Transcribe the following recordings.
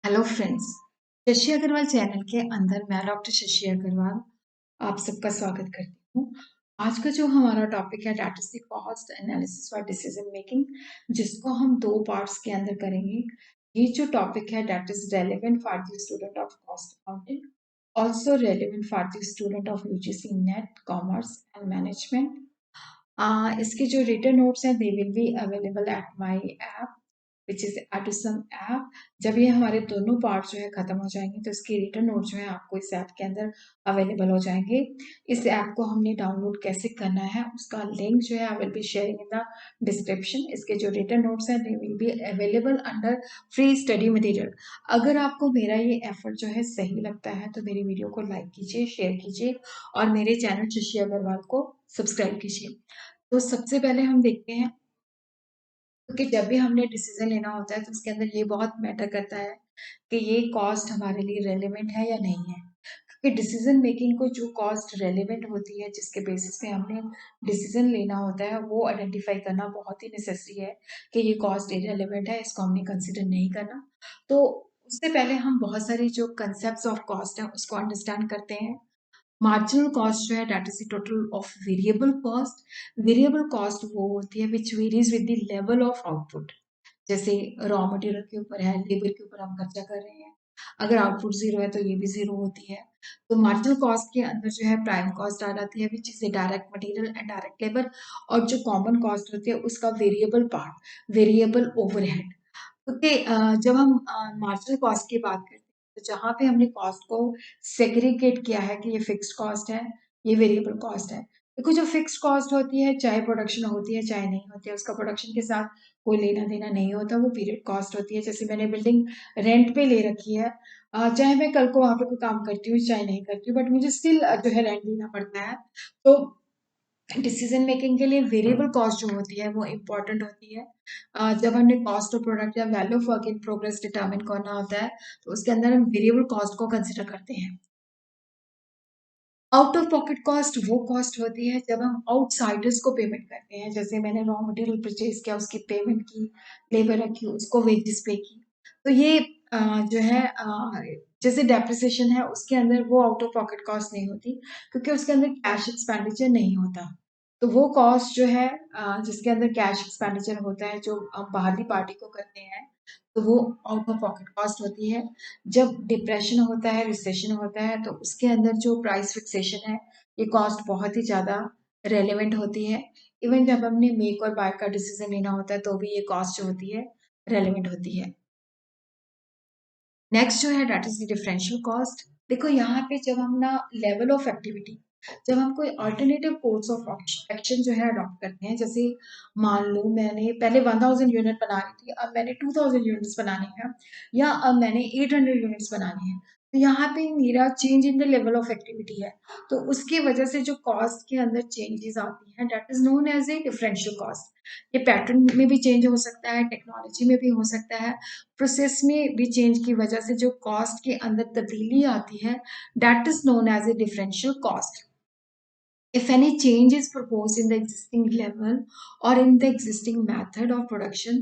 Hello friends. Shashi Agarwal channel के अंदर मैं डॉक्टर शशि अग्रवाल आप सबका स्वागत करती हूँ। आज का जो हमारा टॉपिक है that is the cost analysis for decision making, जिसको हम दो पार्ट्स के अंदर करेंगे। ये जो टॉपिक है that is relevant for the student of cost accounting, also relevant for the student of UGC NET commerce and management. इसके जो रिटन नोट्स हैं they will be available at my app which is Edusum app. जब ये हमारे दोनों part जो है खत्म हो जाएंगे तो इसके रिटन नोट जो है आपको इस ऐप के अंदर अवेलेबल हो जाएंगे। इस ऐप को हमने डाउनलोड कैसे करना है उसका लिंक जो है I will be sharing in the description. इसके जो रिटन नोट्स हैं they will be available under free study material. अगर आपको मेरा ये एफर्ट जो है सही लगता है तो मेरी वीडियो को लाइक कीजिए, शेयर कीजिए और मेरे चैनल शशि अग्रवाल को सब्सक्राइब कीजिए। तो सबसे पहले हम देखते हैं, क्योंकि जब भी हमने डिसीजन लेना होता है तो उसके अंदर ये बहुत मैटर करता है कि ये कॉस्ट हमारे लिए रेलेवेंट है या नहीं है। क्योंकि डिसीजन मेकिंग को जो कॉस्ट रेलेवेंट होती है, जिसके बेसिस पे हमने डिसीजन लेना होता है, वो आइडेंटिफाई करना बहुत ही नेसेसरी है कि ये कॉस्ट इरेलीवेंट है, इसको हमने कंसिडर नहीं करना। तो उससे पहले हम बहुत सारी जो कंसेप्ट ऑफ कॉस्ट है उसको अंडरस्टैंड करते हैं। मार्जिनल कॉस्ट जो है that is the total of variable cost. Variable cost वो होती है which varies with the level of output. जैसे रॉ मटेरियल के ऊपर है, लेबर के ऊपर हम खर्चा कर रहे हैं, अगर आउटपुट जीरो है तो ये भी जीरो होती है। तो मार्जिनल कॉस्ट के अंदर जो है प्राइम कॉस्ट आ जाती है which is direct material and direct labour, और जो कॉमन कॉस्ट होती है उसका वेरिएबल पार्ट वेरिएबल ओवरहेड। क्योंकि जब हम मार्जिनल कॉस्ट की बात करते हैं तो जहाँ पे हमने कॉस्ट को सेग्रीगेट किया है कि ये फिक्स्ड कॉस्ट है, ये वेरिएबल कॉस्ट है। देखो जो फिक्स्ड कॉस्ट होती है चाहे प्रोडक्शन होती है चाहे नहीं होती है, उसका प्रोडक्शन के साथ कोई लेना देना नहीं होता, वो पीरियड कॉस्ट होती है। जैसे मैंने बिल्डिंग रेंट पे ले रखी है, चाहे मैं कल को वहां पे कोई काम करती हूँ चाहे नहीं करती हूँ, बट मुझे स्टिल जो है रेंट देना पड़ता है। तो डिसीजन मेकिंग के लिए वेरिएबल कॉस्ट जो होती है वो इम्पोर्टेंट होती है। जब हमने कॉस्ट ऑफ प्रोडक्ट या value of work in progress determine करना होता है तो उसके अंदर हम वेरिएबल कॉस्ट को कंसिडर करते हैं। आउट ऑफ पॉकेट कॉस्ट वो कॉस्ट होती है जब हम आउटसाइडर्स को पेमेंट करते हैं। जैसे मैंने रॉ मटेरियल परचेज किया, उसकी पेमेंट की, लेबर रखी, उसको वेजेस पे की, तो ये जो है जैसे डेप्रिसिएशन है उसके अंदर वो आउट ऑफ पॉकेट कॉस्ट नहीं होती, क्योंकि उसके अंदर कैश एक्सपेंडिचर नहीं होता। तो वो कॉस्ट जो है जिसके अंदर कैश एक्सपेंडिचर होता है, जो हम बाहरली पार्टी को करते हैं, तो वो आउट ऑफ पॉकेट कॉस्ट होती है। जब डिप्रेशन होता है, रिसेशन होता है, तो उसके अंदर जो प्राइस फिक्सेशन है, ये कॉस्ट बहुत ही ज़्यादा रेलेवेंट होती है। इवन जब हमने मेक और बाय का डिसीजन लेना होता है तो भी ये कॉस्ट जो होती है रेलेवेंट होती है। नेक्स्ट जो है that is the differential cost. देखो यहाँ पे जब हम ना लेवल ऑफ एक्टिविटी, जब हम कोई अल्टरनेटिव कोर्स ऑफ एक्शन जो है अडॉप्ट करते हैं, जैसे मान लो मैंने पहले 1000 यूनिट बना रही थी, अब मैंने 2000 यूनिट्स बनाने हैं, या अब मैंने 800 यूनिट्स बनानी है, तो यहाँ पे मेरा change in the level of activity है। तो उसकी वजह से जो कॉस्ट के अंदर चेंजेस आती हैं that is known as a differential cost. ये पैटर्न में भी चेंज हो सकता है, टेक्नोलॉजी में भी हो सकता है, प्रोसेस में भी चेंज की वजह से जो कॉस्ट के अंदर तब्दीली आती है that is known as a differential cost. If any change is proposed in the existing level or in the existing method of production,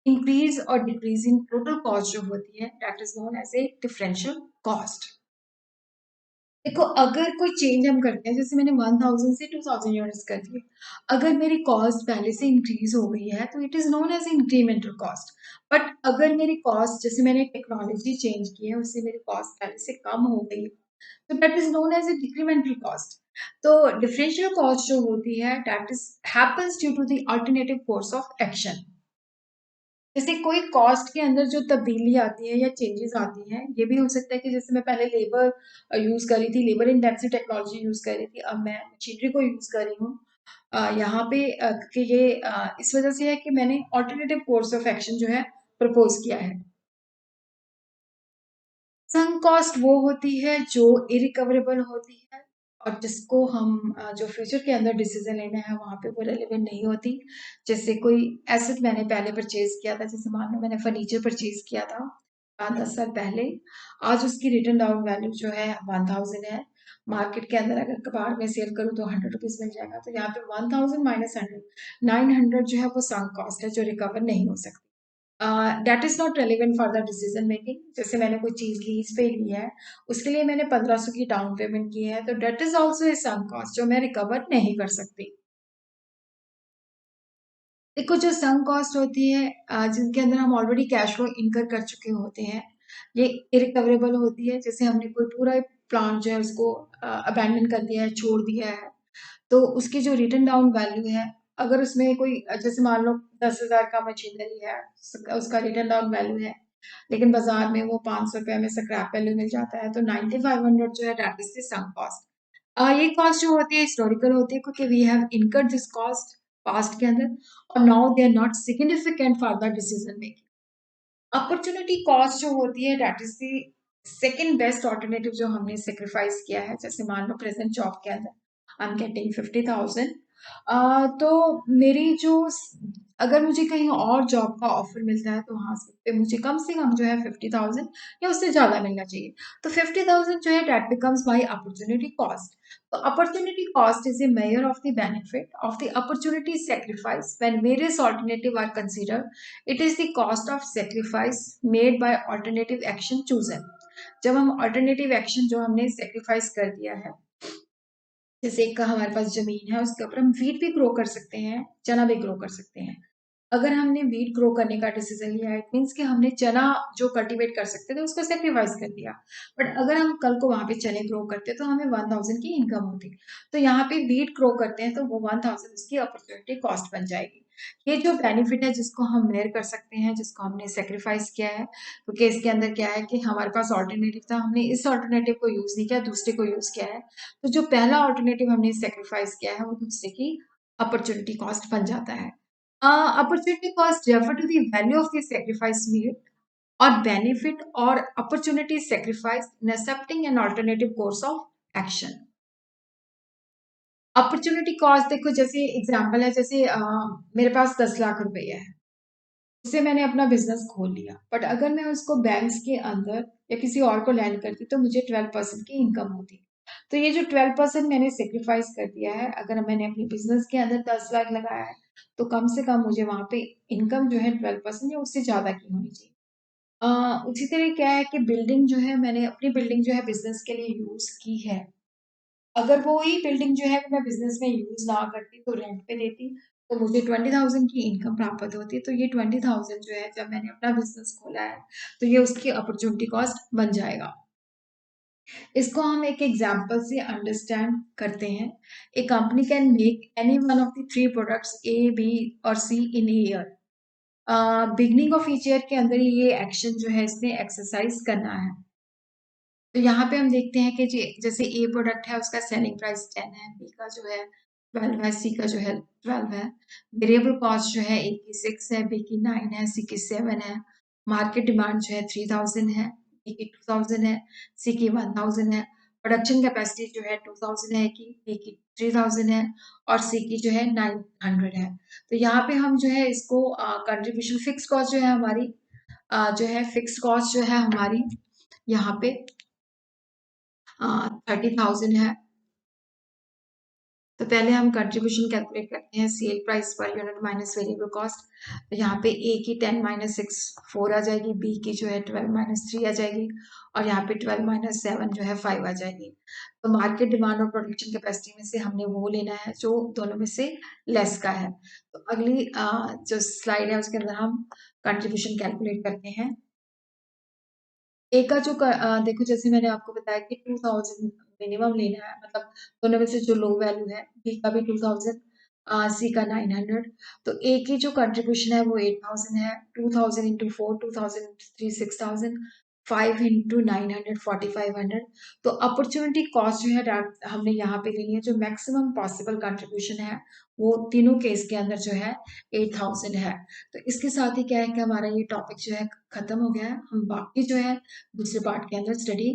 increase or decrease in total cost जो होती है that is known as a differential cost। देखो अगर कोई change हम करते हैं, जैसे मैंने 1000 से 2000 यूनिट्स कर दिए, अगर मेरी कॉस्ट पहले से इंक्रीज हो गई है तो it is known as incremental cost. But अगर मेरी कॉस्ट, जैसे मैंने टेक्नोलॉजी चेंज की है, उससे मेरी कॉस्ट पहले से कम हो गई है, तो that is known as a decremental cost. तो डिफरेंशियल कॉस्ट जो होती है that is happens due to the alternative course of action. जैसे कोई कॉस्ट के अंदर जो तब्दीली आती है या चेंजेस आती हैं, ये भी हो सकता है कि जैसे मैं पहले लेबर यूज कर रही थी, लेबर इंटेंसिव टेक्नोलॉजी यूज कर रही थी, अब मैं मशीनरी को यूज कर रही हूँ यहाँ पे, कि ये इस वजह से है कि मैंने ऑल्टरनेटिव कोर्स ऑफ एक्शन जो है प्रपोज किया है। संक कॉस्ट वो होती है जो इरिकवरेबल होती है और जिसको हम जो फ्यूचर के अंदर डिसीजन लेना है वहां पे वो रेलेवेंट नहीं होती। जैसे कोई एसेट मैंने पहले परचेज किया था, जैसे मान लो मैंने फर्नीचर परचेज किया था 5-10 साल पहले, आज उसकी रिटर्न डाउन वैल्यू जो है 1000 है। मार्केट के अंदर अगर कबाड़ में सेल करूँ तो 100 रुपीज मिल जाएगा, तो यहाँ पे 1000 माइनस 100, 900 जो है वो संक कॉस्ट है जो रिकवर नहीं हो सकती। That is not relevant for the decision making. जैसे मैंने कोई चीज लीज पे ली है, उसके लिए मैंने 1500 की डाउन पेमेंट की है, तो that is also a sunk cost जो मैं रिकवर नहीं कर सकती। देखो, जो संक कॉस्ट होती है, जिनके अंदर हम ऑलरेडी कैश फ्लो इनकर कर चुके होते हैं, ये इरिकवरेबल होती है। जैसे हमने कोई पूरा प्लांट जो है उसको अबैंडन कर दिया है, छोड़ दिया है, तो उसकी जो रिटर्न डाउन वैल्यू है, अगर उसमें कोई जैसे मान लो 10,000 का मशीनरी है, उसका रिटर्न डाउन वैल्यू है, लेकिन बाजार में वो 500 रुपए में स्क्रैप वैल्यू मिल जाता है, तो 9500 जो है that is the sunk cost. ये कॉस्ट जो होती है हिस्टोरिकल होती है, क्योंकि we have incurred this cost past के अंदर, और now they are not significant for the decision making. Opportunity cost जो होती है that is the second best alternative जो हमने सेक्रीफाइस किया है। जैसे मान लो प्रेजेंट जॉब के अंदर आई एम गेटिंग 50,000, तो मेरी जो अगर मुझे कहीं और जॉब का ऑफर मिलता है, तो वहां पे मुझे कम से कम जो है 50,000 या उससे ज्यादा मिलना चाहिए। तो 50,000 जो है that becomes my opportunity cost. So opportunity cost is a measure of the benefit of the opportunity sacrifice when various alternatives are considered. It is the cost of sacrifice made by alternative action chosen. जब हम alternative action जो हमने sacrifice कर दिया है, जैसे एक का हमारे पास जमीन है, उसके ऊपर हम वीट भी ग्रो कर सकते हैं, चना भी ग्रो कर सकते हैं। अगर हमने वीट ग्रो करने का डिसीजन लिया, इट मीन्स कि हमने चना जो कल्टीवेट कर सकते थे उसको सेक्रीफाइस कर दिया। बट अगर हम कल को वहां पे चने ग्रो करते तो हमें 1000 की इनकम होती। तो यहाँ पे वीट ग्रो करते हैं तो वो 1000 उसकी अपॉर्चुनिटी कॉस्ट बन जाएगी। ये जो बेनिफिट है जिसको हम मेयर कर सकते हैं, जिसको हमने सेक्रीफाइस किया है, क्योंकि इसके अंदर क्या है कि हमारे पास ऑल्टरनेटिव था, हमने इस ऑल्टरनेटिव को यूज नहीं किया, दूसरे को यूज किया है। तो जो पहला ऑल्टरनेटिव हमने सेक्रीफाइस किया है वो दूसरे की अपॉर्चुनिटी कॉस्ट बन जाता है। Opportunity cost refer to the value of the sacrifice made or benefit or opportunity sacrifice in accepting an alternative course of action. Opportunity cost देखो, जैसे एग्जांपल है, जैसे मेरे पास 10 लाख रुपए है, उससे मैंने अपना बिजनेस खोल लिया, बट अगर मैं उसको बैंक्स के अंदर या किसी और को लैंड करती तो मुझे 12% की इनकम होती। तो ये जो 12% मैंने सेक्रीफाइस कर दिया है, अगर मैंने अपने बिजनेस के अंदर 10 लाख लगाया है, तो कम से कम मुझे वहां पे इनकम जो है 12% या उससे ज्यादा की होनी चाहिए। उसी तरह क्या है कि बिल्डिंग जो है, मैंने अपनी बिल्डिंग जो है बिजनेस के लिए यूज की है, अगर वो ही बिल्डिंग जो है मैं बिजनेस में यूज ना करती तो रेंट पे देती, तो मुझे 20,000 की इनकम प्राप्त होती। तो ये 20,000 जो है जब मैंने अपना बिजनेस खोला है, तो ये उसकी अपॉर्चुनिटी कॉस्ट बन जाएगा। इसको हम एक एग्जांपल से अंडरस्टैंड करते हैं। A company can make any one of the three products A, B और C in year. Beginning of each year के अंदर ये एक्शन जो है इसने एक्सरसाइज करना है। तो यहाँ पे हम देखते हैं कि जैसे ए प्रोडक्ट है, उसका सेलिंग प्राइस 10 है, बी का जो है 12 है, सी का जो है 12 है। वेरिएबल कॉस्ट जो है ए की 6 है, बी की 9 है, सी की 7 है। मार्केट डिमांड जो है 3000 है, बी की 2000 है, सी की 1000 है। प्रोडक्शन कैपेसिटी जो है 2000 है, ए की, बी की 3000 है, और सी की जो है 900 है। तो यहाँ पे हम जो है इसको कंट्रीब्यूशन फिक्स कॉस्ट जो है हमारी, जो है फिक्स कॉस्ट जो है हमारी यहाँ पे 30,000 है। तो पहले हम कंट्रीब्यूशन कैलकुलेट करते हैं, sale price per unit minus variable cost. तो यहाँ पे ए की 10 माइनस 6 4 आ जाएगी, बी की जो है 12 माइनस 3 आ जाएगी, और यहाँ पे 12 माइनस 7 जो है 5 आ जाएगी। तो मार्केट डिमांड और प्रोडक्शन कैपेसिटी में से हमने वो लेना है जो दोनों में से लेस का है। तो अगली जो स्लाइड है उसके अंदर हम कंट्रीब्यूशन कैलकुलेट करते हैं। ए का जो देखो, जैसे मैंने आपको बताया कि 2000 मिनिमम लेना है, मतलब दोनों में से जो लो वैल्यू है, बी का भी 2000, सी का 900। तो ए की जो कंट्रीब्यूशन है वो 8000 है, 2000 इंटू 4, 2000 इंटू 3, 6000, 5 इंटू 900, 4500। तो अपॉर्चुनिटी कॉस्ट जो है हमने यहाँ पे लेनी है, जो मैक्सिमम पॉसिबल कंट्रीब्यूशन है वो तीनों केस के अंदर जो है 8000 है। तो इसके साथ ही क्या है कि हमारा ये टॉपिक जो है खत्म हो गया है। हम बाकी जो है दूसरे पार्ट के अंदर स्टडी